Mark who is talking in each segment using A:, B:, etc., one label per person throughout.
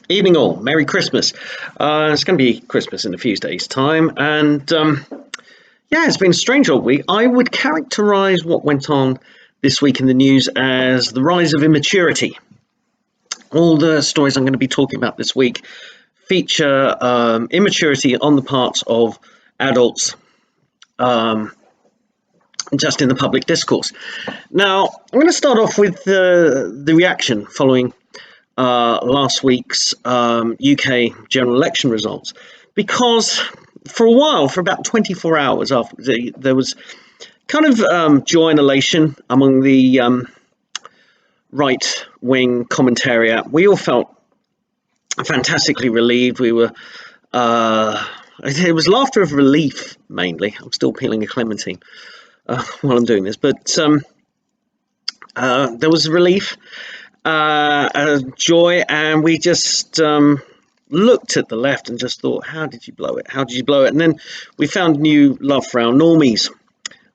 A: Evening all, Merry Christmas. It's going to be Christmas in a few days' time, and yeah, it's been a strange old week. I would characterise what went on this week in the news as the rise of immaturity. All the stories I'm going to be talking about this week feature immaturity on the part of adults, just in the public discourse. Now, I'm going to start off with the reaction following last week's UK general election results, because for a while, for about 24 hours after, there was kind of joy and elation among the right-wing commentariat. We all felt fantastically relieved. It was laughter of relief, mainly. I'm still peeling a clementine while I'm doing this, but there was relief, joy, and we just looked at the left and just thought, how did you blow it? How did you blow it? And then we found new love for our normies.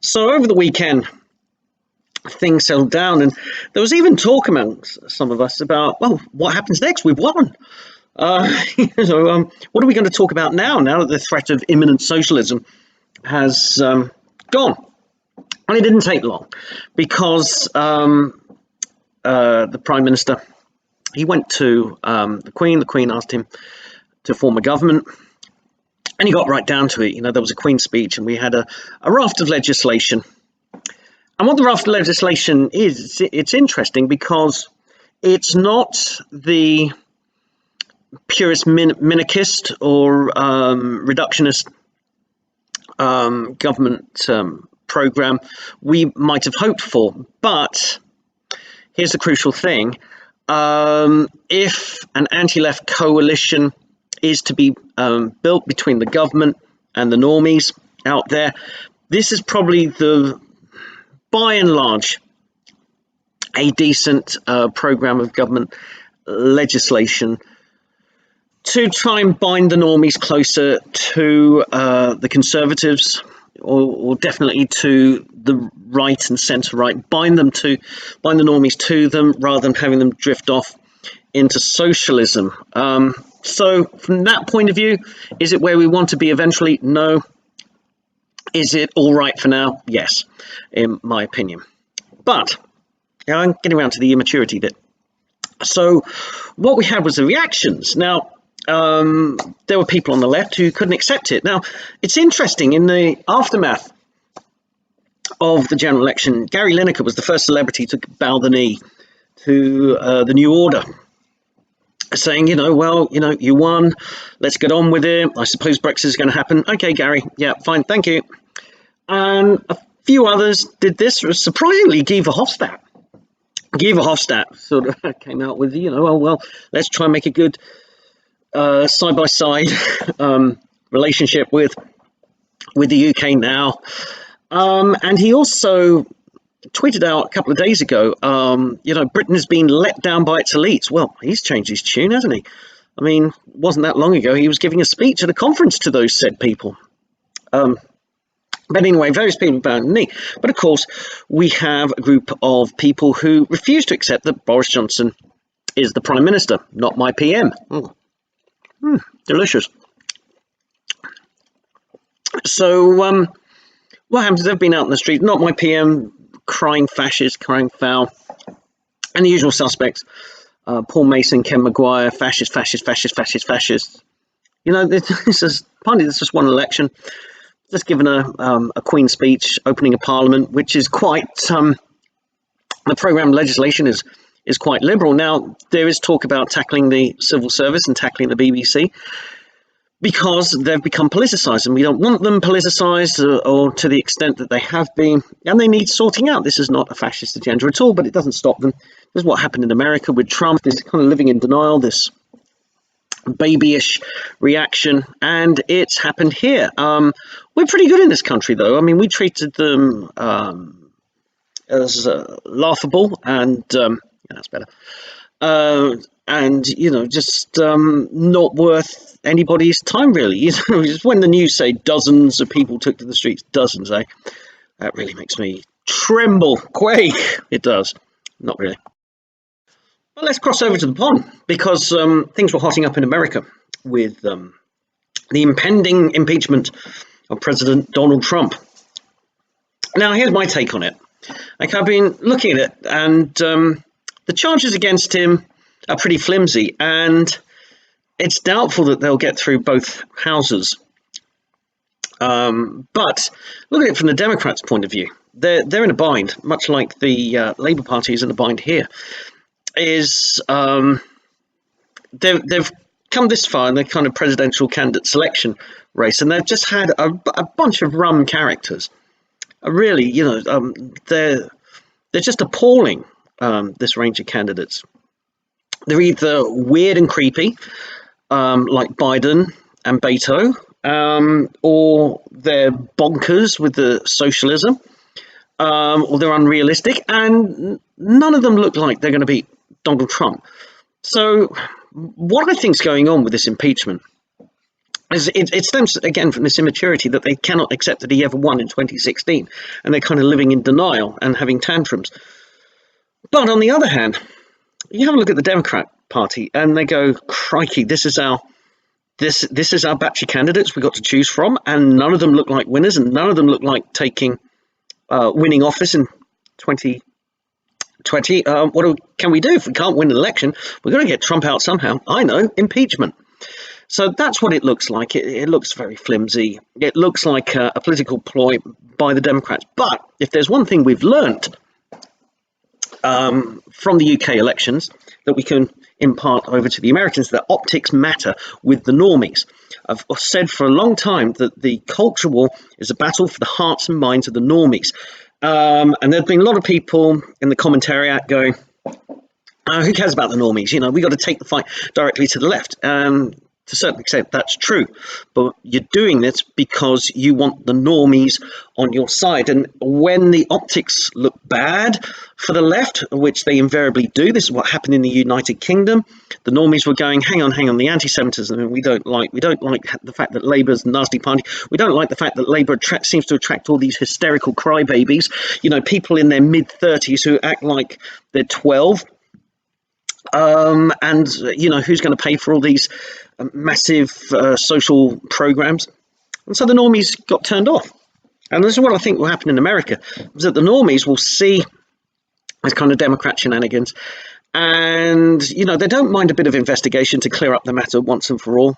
A: So over the weekend, things settled down, and there was even talk amongst some of us about, well, what happens next? We've won. What are we going to talk about now that the threat of imminent socialism has gone? And it didn't take long, because the Prime Minister, he went to the Queen asked him to form a government, and he got right down to it. There was a Queen's speech, and we had a raft of legislation. And what the raft of legislation is, it's interesting because it's not the purist minarchist or reductionist government program we might have hoped for. But here's the crucial thing. If an anti-left coalition is to be built between the government and the normies out there, this is probably by and large, a decent program of government legislation to try and bind the normies closer to the Conservatives, or definitely to the right and centre right. Bind the normies to them rather than having them drift off into socialism. So from that point of view, is it where we want to be eventually? No. Is it all right for now? Yes, in my opinion. But I'm getting around to the immaturity bit. So what we had was the reactions. Now, there were people on the left who couldn't accept it. Now, it's interesting, in the aftermath of the general election, Gary Lineker was the first celebrity to bow the knee to the new order, saying, you won, let's get on with it. I suppose Brexit is going to happen. Okay, Gary, yeah, fine, thank you. And a few others did this. Surprisingly, Guy Verhofstadt sort of came out with, let's try and make a good side-by-side relationship with the UK now. And he also tweeted out a couple of days ago, Britain has been let down by its elites. Well, he's changed his tune, hasn't he? I mean, wasn't that long ago he was giving a speech at a conference to those said people. But anyway, various people bowed the knee. But of course, we have a group of people who refuse to accept that Boris Johnson is the Prime Minister, not my PM. Delicious. So what happens? They've been out in the street, not my PM, crying fascist, crying foul, and the usual suspects. Paul Mason, Ken Maguire, fascist. This is just one election. Just given a Queen speech, opening a Parliament, which is quite the programme legislation is quite liberal. Now, there is talk about tackling the civil service and tackling the BBC, because they've become politicised, and we don't want them politicised or to the extent that they have been, and they need sorting out. This is not a fascist agenda at all, but it doesn't stop them. This is what happened in America with Trump, this kind of living in denial, this babyish reaction, and it's happened here. We're pretty good in this country, though. I mean, we treated them as laughable, and that's better, and just not worth anybody's time, really. Just when the news say dozens of people took to the streets, dozens, that really makes me tremble, quake. It does. Not really. Well, let's cross over to the pond because things were hotting up in America with the impending impeachment of President Donald Trump. Now, here's my take on it. Like, I've been looking at it, and the charges against him are pretty flimsy, and it's doubtful that they'll get through both houses. But look at it from the Democrats' point of view. They're in a bind, much like the Labour Party is in a bind here. They've come this far in the kind of presidential candidate selection race, and they've just had a bunch of rum characters. Really, they're just appalling. This range of candidates. They're either weird and creepy, like Biden and Beto, or they're bonkers with the socialism, or they're unrealistic, and none of them look like they're going to beat Donald Trump. So what I think is going on with this impeachment is it stems again from this immaturity that they cannot accept that he ever won in 2016, and they're kind of living in denial and having tantrums. But on the other hand, you have a look at the Democrat Party and they go, crikey, this is our batch of candidates we've got to choose from, and none of them look like winners, and none of them look like winning office in 2020. What can we do if we can't win an election? We're going to get Trump out somehow. I know, impeachment. So that's what it looks like. It looks very flimsy. It looks like a political ploy by the Democrats. But if there's one thing we've learnt from the UK elections that we can impart over to the Americans, that optics matter with the normies. I've said for a long time that the culture war is a battle for the hearts and minds of the normies. And there's been a lot of people in the commentariat going, who cares about the normies? We got to take the fight directly to the left. To a certain extent, that's true. But you're doing this because you want the normies on your side. And when the optics look bad for the left, which they invariably do, this is what happened in the United Kingdom. The normies were going, hang on, the anti-Semitism we don't like the fact that Labour's a nasty party. We don't like the fact that Labour seems to attract all these hysterical crybabies, people in their mid-30s who act like they're 12. And who's going to pay for all these massive social programs? And so the normies got turned off. And this is what I think will happen in America, is that the normies will see this kind of Democrat shenanigans, and they don't mind a bit of investigation to clear up the matter once and for all.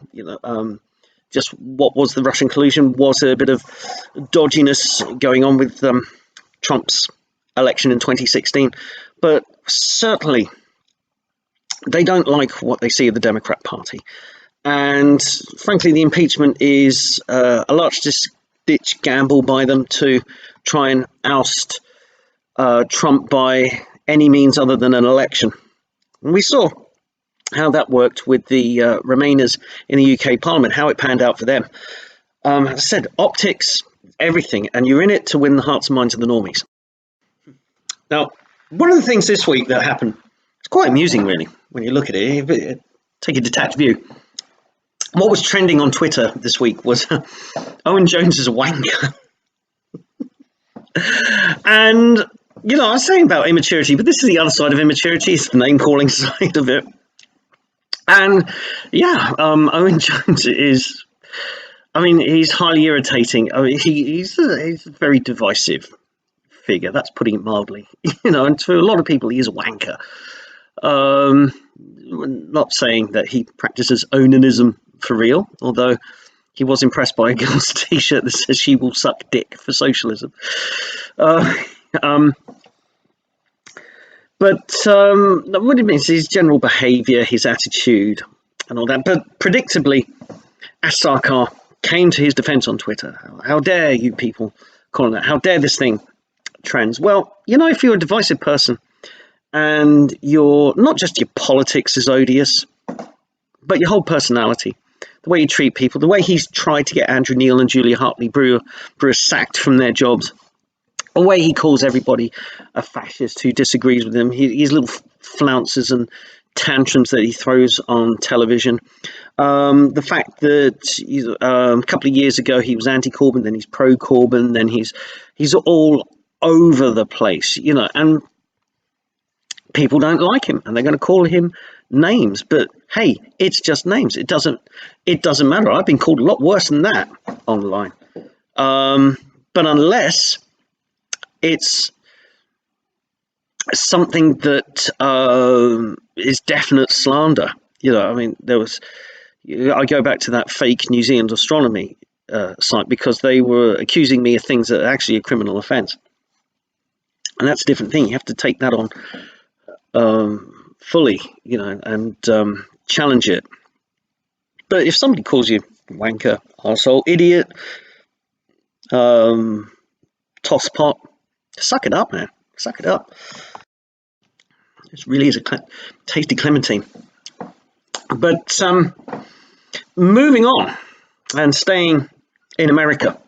A: Just what was the Russian collusion? Was there a bit of dodginess going on with Trump's election in 2016? But certainly they don't like what they see of the Democrat Party. And frankly, the impeachment is a large-ditch gamble by them to try and oust Trump by any means other than an election. And we saw how that worked with the Remainers in the UK Parliament, how it panned out for them. As I said, optics, everything, and you're in it to win the hearts and minds of the normies. Now, one of the things this week that happened, it's quite amusing, really, when you look at it. Take a detached view. What was trending on Twitter this week was Owen Jones is a wanker. And, I was saying about immaturity, but this is the other side of immaturity. It's the name-calling side of it. And, Owen Jones is, he's highly irritating. He's a very divisive figure. That's putting it mildly. And to a lot of people, he is a wanker. Not saying that he practices onanism for real, although he was impressed by a girl's t-shirt that says she will suck dick for socialism. But what it means is his general behaviour, his attitude and all that. But predictably, Ash Sarkar came to his defence on Twitter. How dare you people call that? How dare this thing trends? Well, if you're a divisive person and you're not just your politics is odious, but your whole personality, the way you treat people, the way he's tried to get Andrew Neil and Julia Hartley-Brewer sacked from their jobs, the way he calls everybody a fascist who disagrees with him, his little flounces and tantrums that he throws on television, the fact that a couple of years ago he was anti-Corbyn, then he's pro-Corbyn, then he's all over the place, and people don't like him and they're going to call him names. But hey, it's just names. It doesn't matter. I've been called a lot worse than that online. But unless it's something that is definite slander, I mean, I go back to that fake New Zealand astronomy site, because they were accusing me of things that are actually a criminal offence. And that's a different thing. You have to take that on fully, and challenge it. But if somebody calls you wanker, arsehole, idiot, tosspot, suck it up, man. Suck it up. This really is a tasty clementine. But moving on and staying in America,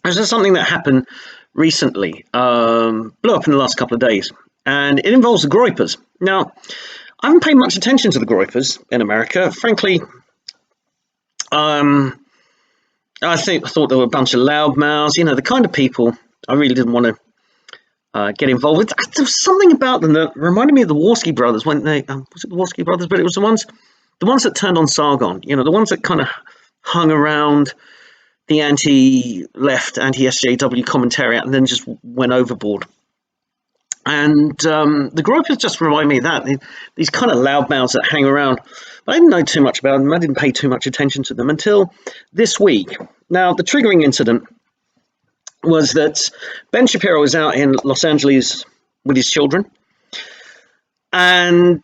A: this is something that happened recently, blew up in the last couple of days, and it involves the groypers. Now, I haven't paid much attention to the groypers in America. Frankly, I thought they were a bunch of loudmouths, the kind of people I really didn't want to get involved with. There was something about them that reminded me of the Warski brothers when they was it the Warski brothers? But it was the ones that turned on Sargon. The ones that kind of hung around the anti-left, anti-SJW commentariat and then just went overboard. And the groypers just remind me of that. These kind of loudmouths that hang around. I didn't know too much about them. I didn't pay too much attention to them until this week. Now, the triggering incident was that Ben Shapiro was out in Los Angeles with his children. And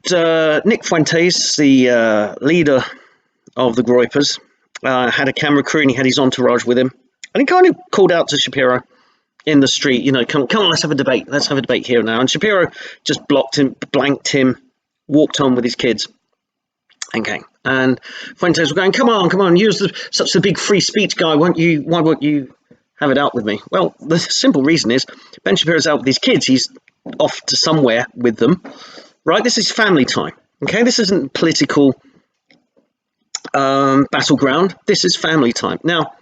A: Nick Fuentes, the leader of the groypers, had a camera crew and he had his entourage with him. And he kind of called out to Shapiro in the street, come on, let's have a debate. Let's have a debate here now. And Shapiro just blanked him, walked on with his kids. Okay. And Fuentes was going, come on, you're such a big free speech guy. Why won't you have it out with me? Well, the simple reason is Ben Shapiro's out with his kids. He's off to somewhere with them, right? This is family time. Okay. This isn't political battleground. This is family time. Now,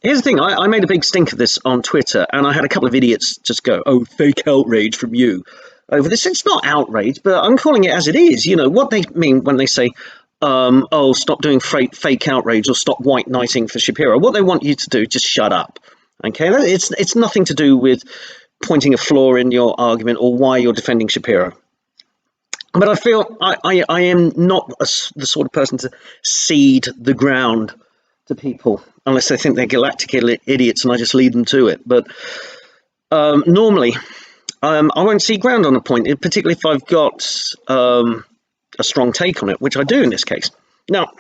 A: here's the thing. I made a big stink of this on Twitter, and I had a couple of idiots just go, oh, fake outrage from you over this. It's not outrage, but I'm calling it as it is. What they mean when they say, oh, stop doing fake outrage or stop white knighting for Shapiro. What they want you to do, just shut up. Okay, it's nothing to do with pointing a flaw in your argument or why you're defending Shapiro. But I feel I am not the sort of person to cede the ground to people unless they think they're galactic idiots and I just lead them to it. But normally, I won't cede ground on a point, particularly if I've got a strong take on it, which I do in this case. Now,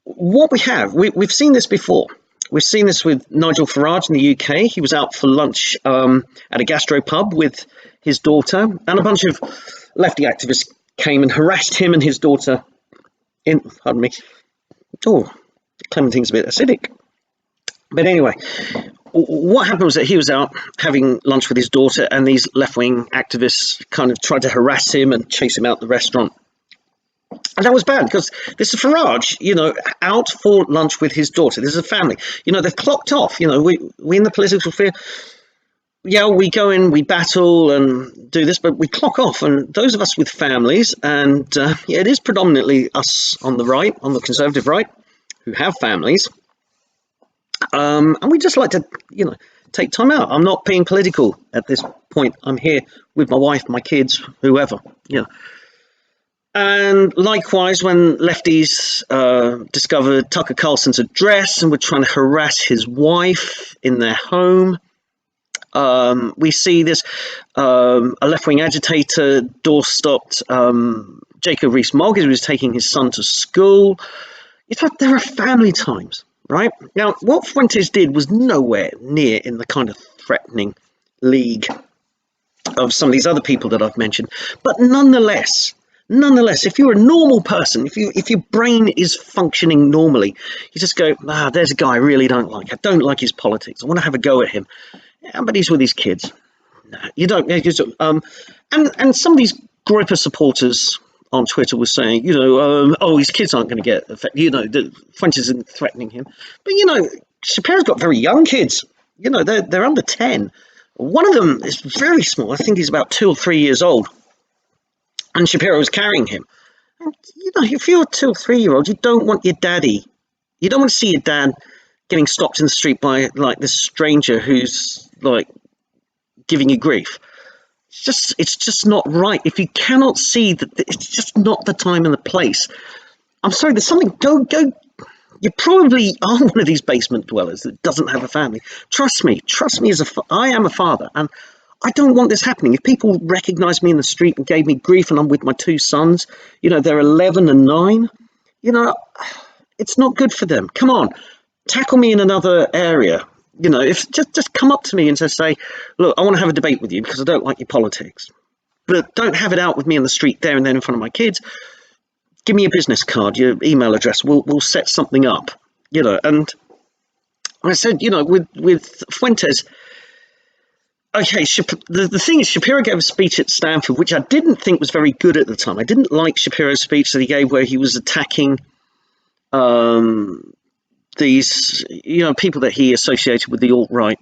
A: what we've seen this before. We've seen this with Nigel Farage in the UK. He was out for lunch at a gastropub with his daughter, and a bunch of lefty activists came and harassed him and his daughter pardon me. Oh, clementine's a bit acidic. But anyway, what happened was that he was out having lunch with his daughter, and these left-wing activists kind of tried to harass him and chase him out the restaurant. And that was bad, because this is Farage, out for lunch with his daughter. This is a family. They've clocked off. We in the political sphere, yeah, we go in, we battle and do this, but we clock off. And those of us with families, and it is predominantly us on the right, on the conservative right, who have families. And we just like to, take time out. I'm not being political at this point. I'm here with my wife, my kids, whoever, And likewise, when lefties discovered Tucker Carlson's address and were trying to harass his wife in their home, we see this, a left-wing agitator door-stopped Jacob Rees-Mogg as he was taking his son to school. There are family times, right? Now, what Fuentes did was nowhere near in the kind of threatening league of some of these other people that I've mentioned. But nonetheless, if you're a normal person, if your brain is functioning normally, you just go, there's a guy I really don't like. I don't like his politics. I want to have a go at him. Yeah, but he's with his kids. No, you don't. And some of these groyper supporters on Twitter were saying, his kids aren't going to get affected. Fuentes isn't threatening him. But, Shapiro's got very young kids. They're under 10. One of them is very small. I think he's about 2 or 3 years old, and Shapiro was carrying him. And, if you're a 2 or 3 year old, you don't want your daddy. You don't want to see your dad getting stopped in the street by like this stranger who's like giving you grief. It's just not right. If you cannot see that, it's just not the time and the place. I'm sorry, there's something. Go. You probably are one of these basement dwellers that doesn't have a family. Trust me. I am a father, and I don't want this happening. If people recognize me in the street and gave me grief, and I'm with my 2 sons, they're 11 and 9. It's not good for them. Come on, tackle me in another area. If just come up to me and just say, look, I want to have a debate with you because I don't like your politics, but don't have it out with me in the street there and then in front of my kids. Give me your business card, your email address. We'll set something up. And I said, with Fuentes. Okay, the thing is, Shapiro gave a speech at Stanford, which I didn't think was very good at the time. I didn't like Shapiro's speech that he gave where he was attacking these, people that he associated with the alt-right.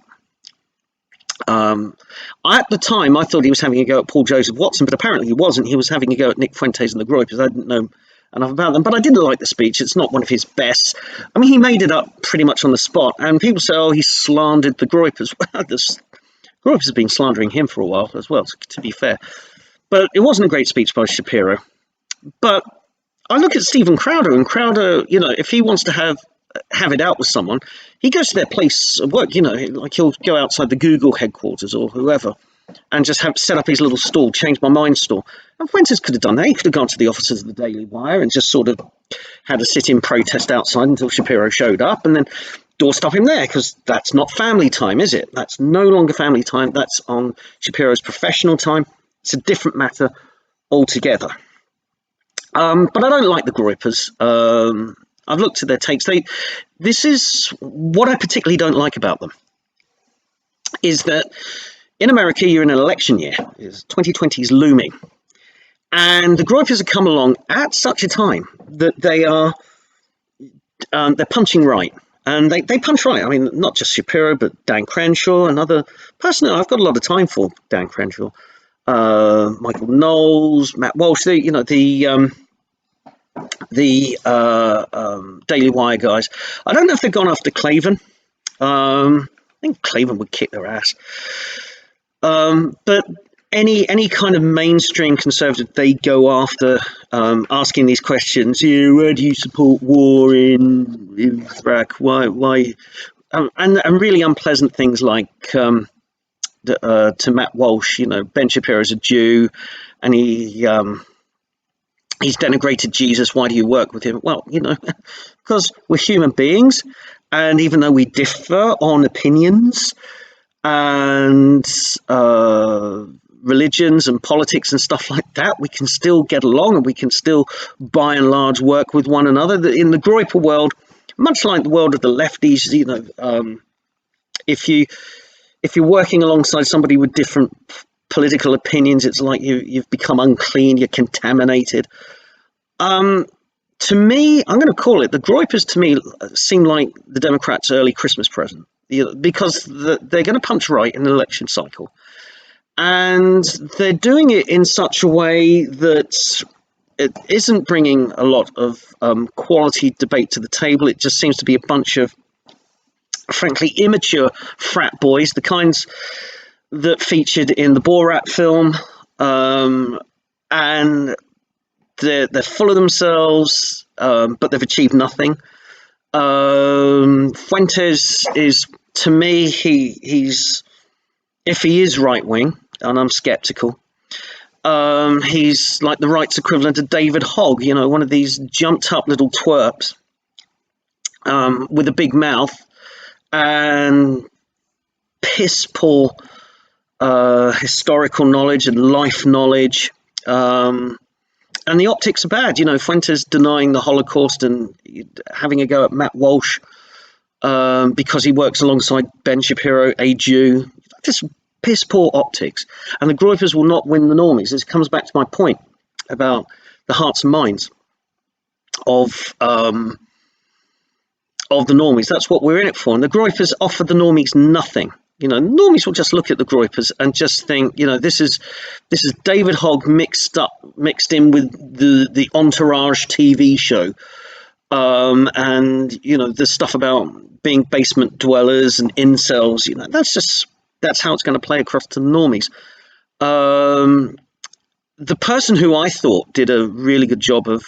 A: At the time, I thought he was having a go at Paul Joseph Watson, but apparently he wasn't. He was having a go at Nick Fuentes and the Groypers. I didn't know enough about them, but I didn't like the speech. It's not one of his best. I mean, he made it up pretty much on the spot, and people say, oh, he slandered the Groypers. Well, the Groypers have been slandering him for a while as well, to be fair. But it wasn't a great speech by Shapiro. But I look at Stephen Crowder, and Crowder, if he wants to have it out with someone, he goes to their place of work, like he'll go outside the Google headquarters or whoever and just set up his little stall, Change My Mind stall. And Fuentes could have done that. He could have gone to the offices of the Daily Wire and just sort of had a sit-in protest outside until Shapiro showed up and then doorstop him there, because that's not family time, is it? That's no longer family time. That's on Shapiro's professional time. It's a different matter altogether. But I don't like the Groypers. I've looked at their takes. This is what I particularly don't like about them, is that in America, you're in an election year. 2020 is looming. And the Groypers have come along at such a time that they're punching right. And they punch right. I mean, not just Shapiro, but Dan Crenshaw, another person I've got a lot of time for, Dan Crenshaw, Michael Knowles, Matt Walsh, the Daily Wire guys. I don't know if they've gone after Klavan. I think Klavan would kick their ass. But any kind of mainstream conservative, they go after asking these questions. Where do you support war in Iraq? Why? And really unpleasant things like to Matt Walsh. Ben Shapiro's a Jew, and he's denigrated Jesus. Why do you work with him? Well, because we're human beings, and even though we differ on opinions and religions and politics and stuff like that, we can still get along, and we can still, by and large, work with one another. In the Groyper world, much like the world of the lefties, if you're working alongside somebody with different political opinions, it's like you've become unclean, you're contaminated. To me, I'm going to call it, the Groypers to me seem like the Democrats' early Christmas present, because they're going to punch right in an election cycle. And they're doing it in such a way that it isn't bringing a lot of quality debate to the table. It just seems to be a bunch of, frankly, immature frat boys, the kinds that featured in the Borat film, and they're full of themselves, but they've achieved nothing. Fuentes is, to me, he's, if he is right wing, and I'm skeptical, he's like the right's equivalent of David Hogg, one of these jumped up little twerps with a big mouth and piss poor historical knowledge and life knowledge. And the optics are bad. Fuentes denying the Holocaust and having a go at Matt Walsh because he works alongside Ben Shapiro, a Jew. Just piss poor optics. And the Groypers will not win the normies. This comes back to my point about the hearts and minds of the normies. That's what we're in it for. And the Groypers offer the normies nothing. Normies will just look at the Groypers and just think, this is David Hogg mixed in with the Entourage TV show, and the stuff about being basement dwellers and incels. That's how it's going to play across to the normies. The person who I thought did a really good job of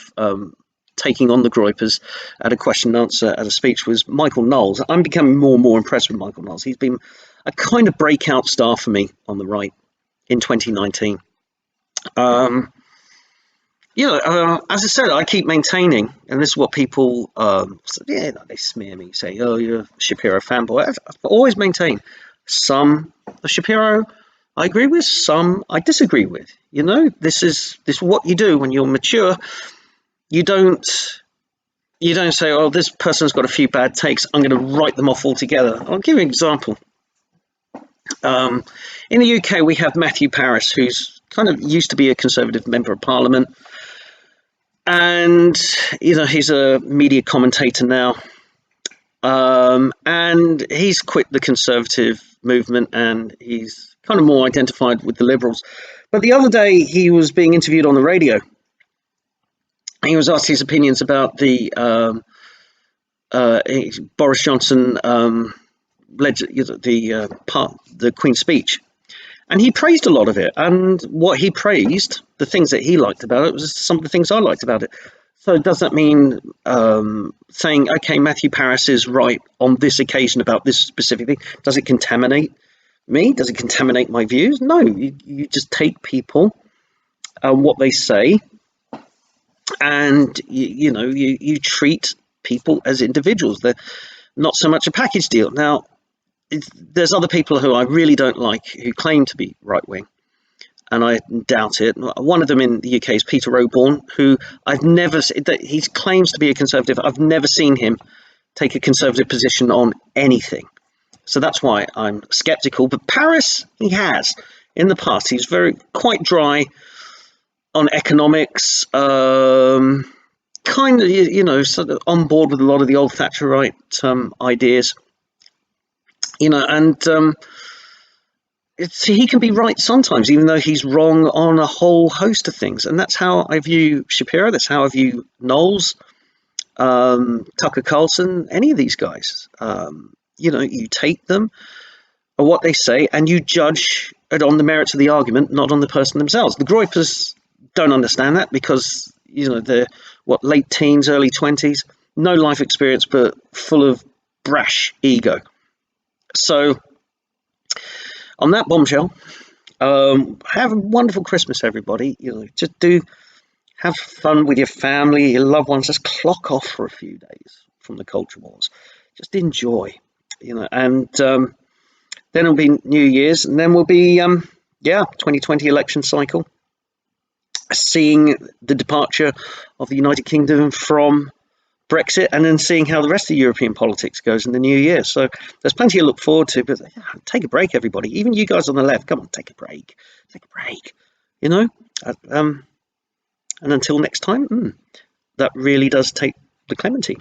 A: taking on the Groypers at a question and answer, at a speech, was Michael Knowles. I'm becoming more and more impressed with Michael Knowles. He's been a kind of breakout star for me on the right in 2019. As I said, I keep maintaining, and this is what people, they smear me, say, oh, you're a Shapiro fanboy. I've always maintained some of Shapiro I agree with, some I disagree with. This is what you do when you're mature. You don't say, oh, this person's got a few bad takes, I'm going to write them off altogether. I'll give you an example. In the UK, we have Matthew Parris, who's kind of used to be a Conservative member of Parliament. And, he's a media commentator now. And he's quit the Conservative movement, and he's kind of more identified with the Liberals. But the other day, he was being interviewed on the radio. He was asked his opinions about the Boris Johnson the Queen's speech, and he praised a lot of it. And what he praised, the things that he liked about it, was some of the things I liked about it. So does that mean saying, okay, Matthew Parris is right on this occasion about this specific thing? Does it contaminate me? Does it contaminate my views? No, you just take people and what they say, and you treat people as individuals. They're not so much a package deal. Now, there's other people who I really don't like who claim to be right-wing, and I doubt it. One of them in the UK is Peter Oborne, who he claims to be a Conservative. I've never seen him take a Conservative position on anything. So that's why I'm sceptical. But Parris, he has. In the past, he's quite dry on economics, kind of, sort of on board with a lot of the old Thatcherite ideas. And he can be right sometimes, even though he's wrong on a whole host of things. And that's how I view Shapiro. That's how I view Knowles, Tucker Carlson, any of these guys. You take them or what they say, and you judge it on the merits of the argument, not on the person themselves. The Groypers don't understand that because, they're late teens, early 20s, no life experience, but full of brash ego. So, on that bombshell, have a wonderful Christmas, everybody. Just have fun with your family, your loved ones. Just clock off for a few days from the culture wars. Just enjoy, and then it'll be New Year's, and then we'll be 2020 election cycle, seeing the departure of the United Kingdom from Brexit, and then seeing how the rest of European politics goes in the new year. So there's plenty to look forward to, but take a break, everybody. Even you guys on the left, come on, take a break. And until next time, that really does take the clemency.